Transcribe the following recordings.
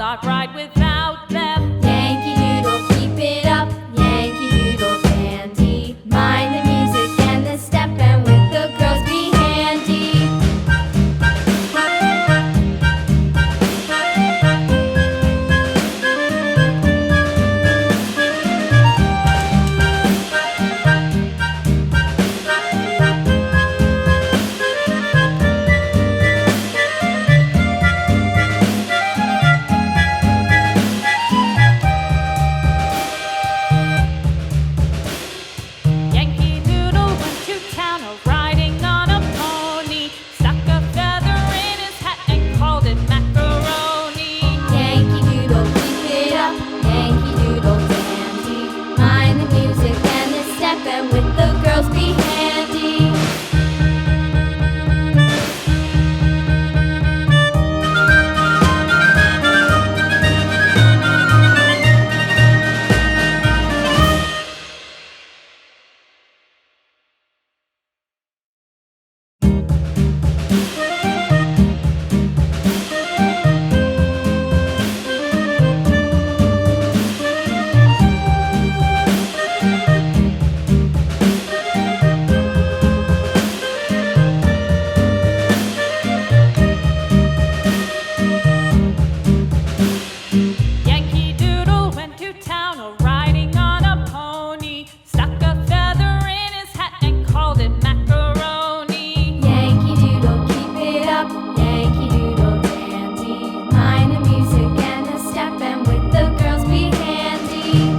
not right without them. Yankee Doodle, keep it up, Yankee Doodle dandy. Mind the music and the step, and with the girls be handy. Yankee Doodle went to town riding on a pony, stuck a feather in his hat and called it macaroni. Yankee Doodle, keep it up, Yankee Doodle dandy. Mind the music and the step, and with the girls be handy. Yankee Doodle went to town riding on a pony, stuck a feather in his hat and called it macaroni. Yankee Doodle, keep it up, Yankee Doodle dandy. Mind the music and the step, and with the girls be handy.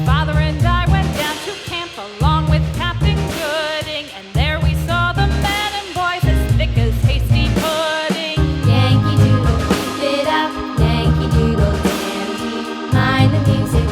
Father and I went down to camp along with Captain Gooding, and there we saw the men and boys as thick as hasty pudding. Yankee Doodle, keep it up, Yankee Doodle dandy. Mind the music